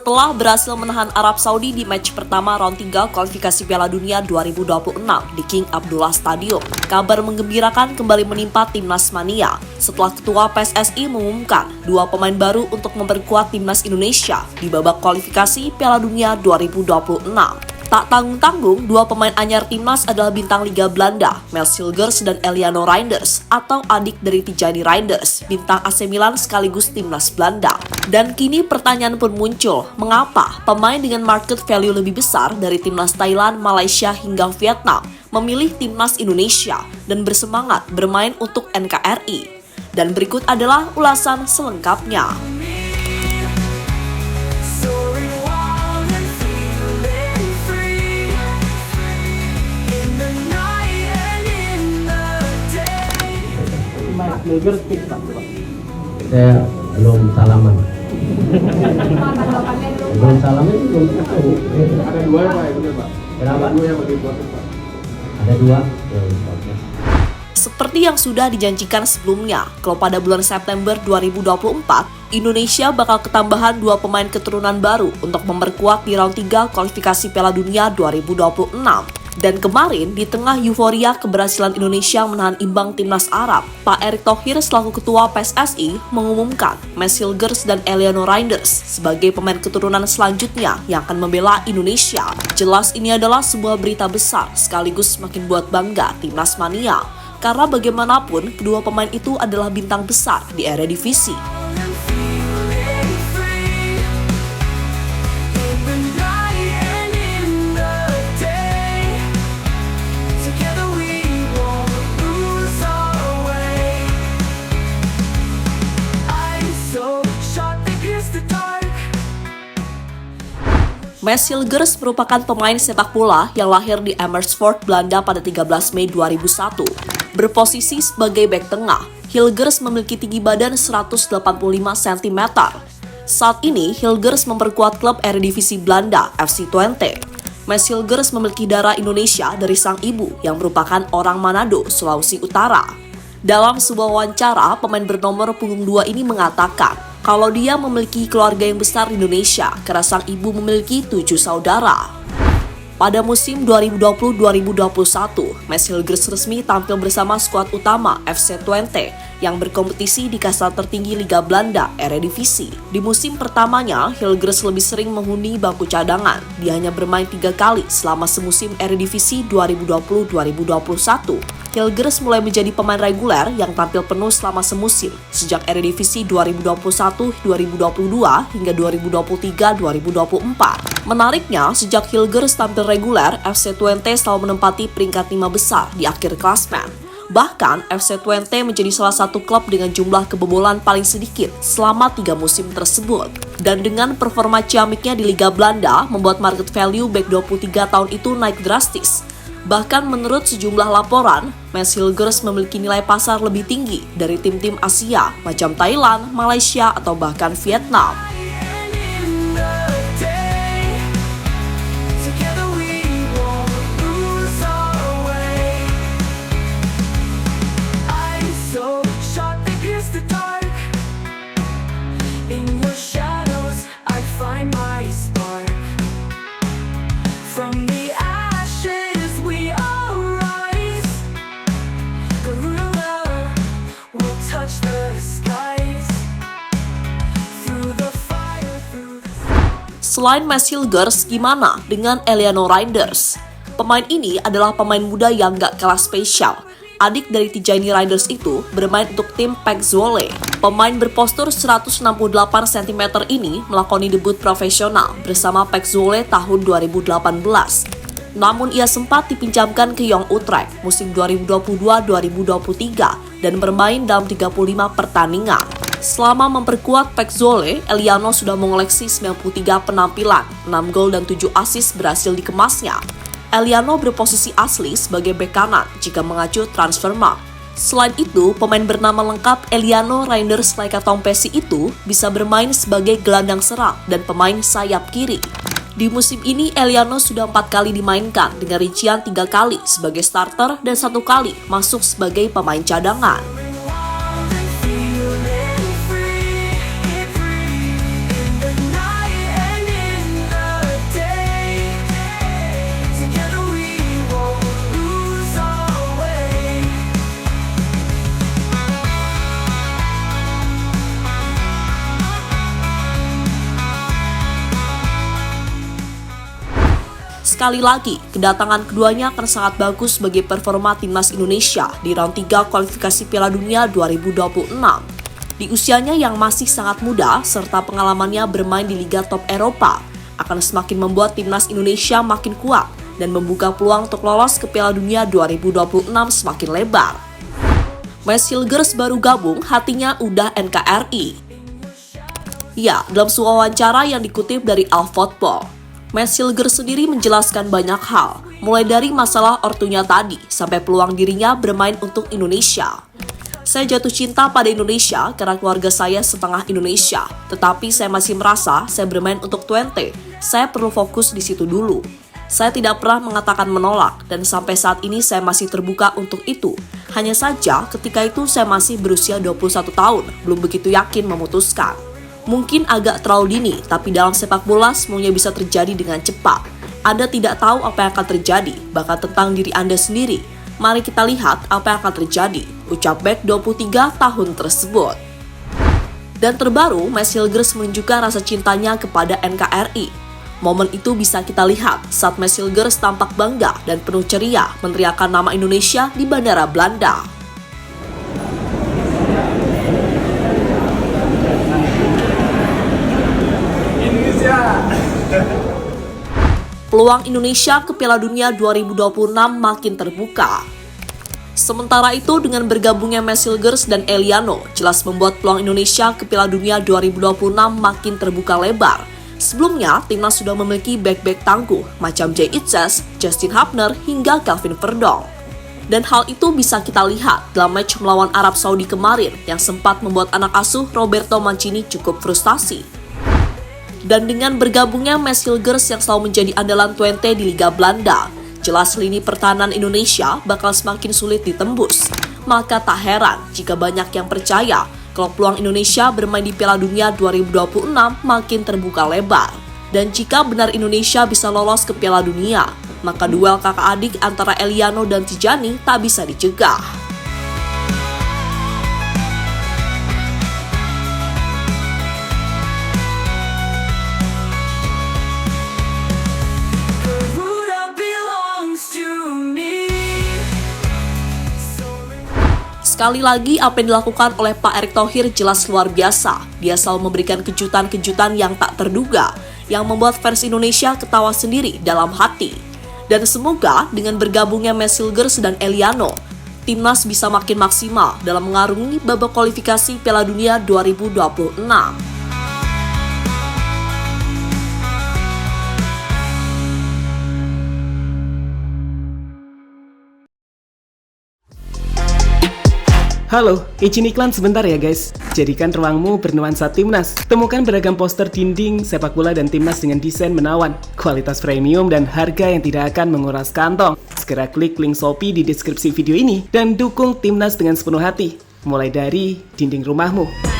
Setelah berhasil menahan Arab Saudi di match pertama round 3 kualifikasi Piala Dunia 2026 di King Abdullah Stadium, kabar menggembirakan kembali menimpa Timnas Mania setelah Ketua PSSI mengumumkan 2 pemain baru untuk memperkuat Timnas Indonesia di babak kualifikasi Piala Dunia 2026. Tak tanggung-tanggung, 2 pemain anyar Timnas adalah bintang Liga Belanda, Mats Hilgers dan Eliano Reinders, atau adik dari Tijani Reinders, bintang AC Milan sekaligus Timnas Belanda. Dan kini pertanyaan pun muncul, mengapa pemain dengan market value lebih besar dari Timnas Thailand, Malaysia hingga Vietnam memilih Timnas Indonesia dan bersemangat bermain untuk NKRI? Dan berikut adalah ulasan selengkapnya. Hilgers fix Pak. Saya belum salaman. Belum salaman itu belum tahu. Ada 2 ya Pak, ya benar Pak. Kenapa? 2 yang lebih kuat Pak. Ada 2. Seperti yang sudah dijanjikan sebelumnya, kalau pada bulan September 2024, Indonesia bakal ketambahan 2 pemain keturunan baru untuk memperkuat di round 3 kualifikasi Piala Dunia 2026. Dan kemarin, di tengah euforia keberhasilan Indonesia menahan imbang Timnas Arab, Pak Erick Thohir selaku Ketua PSSI mengumumkan Mats Hilgers dan Eliano Reinders sebagai pemain keturunan selanjutnya yang akan membela Indonesia. Jelas ini adalah sebuah berita besar sekaligus semakin buat bangga Timnas Mania. Karena bagaimanapun, kedua pemain itu adalah bintang besar di Eredivisie. Mats Hilgers merupakan pemain sepak bola yang lahir di Amersfoort, Belanda pada 13 Mei 2001. Berposisi sebagai bek tengah, Hilgers memiliki tinggi badan 185 cm. Saat ini, Hilgers memperkuat klub Eredivisie Belanda, FC Twente. Mats Hilgers memiliki darah Indonesia dari sang ibu yang merupakan orang Manado, Sulawesi Utara. Dalam sebuah wawancara, pemain bernomor punggung 2 ini mengatakan kalau dia memiliki keluarga yang besar di Indonesia karena sang ibu memiliki 7 saudara. Pada musim 2020-2021, Mats Hilgers resmi tampil bersama skuad utama FC Twente yang berkompetisi di kasta tertinggi Liga Belanda, Eredivisie. Di musim pertamanya, Hilgers lebih sering menghuni bangku cadangan. Dia hanya bermain 3 kali selama semusim Eredivisie 2020-2021. Hilgers mulai menjadi pemain reguler yang tampil penuh selama semusim, sejak Eredivisie 2021-2022 hingga 2023-2024. Menariknya, sejak Hilgers tampil reguler, FC Twente selalu menempati peringkat 5 besar di akhir klasmen. Bahkan, FC Twente menjadi salah satu klub dengan jumlah kebobolan paling sedikit selama 3 musim tersebut. Dan dengan performa ciamiknya di Liga Belanda, membuat market value bek 23 tahun itu naik drastis. Bahkan menurut sejumlah laporan, Mats Hilgers memiliki nilai pasar lebih tinggi dari tim-tim Asia macam Thailand, Malaysia, atau bahkan Vietnam. Selain Mats Hilgers, gimana dengan Eliano Reinders? Pemain ini adalah pemain muda yang gak kalah spesial. Adik dari Tijani Reinders itu bermain untuk tim PEC Zwolle. Pemain berpostur 168 cm ini melakoni debut profesional bersama PEC Zwolle tahun 2018. Namun ia sempat dipinjamkan ke Jong Utrecht musim 2022-2023 dan bermain dalam 35 pertandingan. Selama memperkuat PEC Zwolle, Eliano sudah mengoleksi 93 penampilan, 6 gol dan 7 assist berhasil dikemasnya. Eliano berposisi asli sebagai bek kanan jika mengacu Transfermarkt. Selain itu, pemain bernama lengkap Eliano Reinders Laikatompeshi itu bisa bermain sebagai gelandang serang dan pemain sayap kiri. Di musim ini, Eliano sudah 4 kali dimainkan dengan rincian 3 kali sebagai starter dan 1 kali masuk sebagai pemain cadangan. Sekali lagi, kedatangan keduanya akan sangat bagus bagi performa timnas Indonesia di round 3 kualifikasi Piala Dunia 2026. Di usianya yang masih sangat muda, serta pengalamannya bermain di liga top Eropa, akan semakin membuat timnas Indonesia makin kuat dan membuka peluang untuk lolos ke Piala Dunia 2026 semakin lebar. Mads Hilgers baru gabung, hatinya udah NKRI. Ya, dalam sebuah wawancara yang dikutip dari Al-Football, Mads Hilgers sendiri menjelaskan banyak hal, mulai dari masalah ortunya tadi, sampai peluang dirinya bermain untuk Indonesia. Saya jatuh cinta pada Indonesia karena keluarga saya setengah Indonesia, tetapi saya masih merasa saya bermain untuk Twente, saya perlu fokus di situ dulu. Saya tidak pernah mengatakan menolak, dan sampai saat ini saya masih terbuka untuk itu. Hanya saja, ketika itu saya masih berusia 21 tahun, belum begitu yakin memutuskan. Mungkin agak terlalu dini, tapi dalam sepak bola semuanya bisa terjadi dengan cepat. Anda tidak tahu apa yang akan terjadi, bahkan tentang diri Anda sendiri. Mari kita lihat apa yang akan terjadi, ucap bek 23 tahun tersebut. Dan terbaru, Mads Hilgers menunjukkan rasa cintanya kepada NKRI. Momen itu bisa kita lihat saat Mads Hilgers tampak bangga dan penuh ceria meneriakkan nama Indonesia di Bandara Belanda. Peluang Indonesia ke Piala Dunia 2026 makin terbuka. Sementara itu, dengan bergabungnya Mads Hilgers dan Eliano, jelas membuat peluang Indonesia ke Piala Dunia 2026 makin terbuka lebar. Sebelumnya, timnas sudah memiliki bek-bek tangguh macam Jay Itzes, Justin Hapner, hingga Calvin Verdong. Dan hal itu bisa kita lihat dalam match melawan Arab Saudi kemarin yang sempat membuat anak asuh Roberto Mancini cukup frustasi. Dan dengan bergabungnya Mads Hilgers yang selalu menjadi andalan Twente di Liga Belanda, jelas lini pertahanan Indonesia bakal semakin sulit ditembus. Maka tak heran jika banyak yang percaya kalau peluang Indonesia bermain di Piala Dunia 2026 makin terbuka lebar. Dan jika benar Indonesia bisa lolos ke Piala Dunia, maka duel kakak adik antara Eliano dan Tijani tak bisa dicegah. Sekali lagi, apa yang dilakukan oleh Pak Erick Thohir jelas luar biasa. Dia selalu memberikan kejutan-kejutan yang tak terduga, yang membuat fans Indonesia ketawa sendiri dalam hati. Dan semoga dengan bergabungnya Mads Hilgers dan Eliano, timnas bisa makin maksimal dalam mengarungi babak kualifikasi Piala Dunia 2026. Halo, izin iklan sebentar ya guys. Jadikan ruangmu bernuansa timnas. Temukan beragam poster dinding, sepak bola dan timnas dengan desain menawan, kualitas premium dan harga yang tidak akan menguras kantong. Segera klik link Shopee di deskripsi video ini dan dukung timnas dengan sepenuh hati. Mulai dari dinding rumahmu.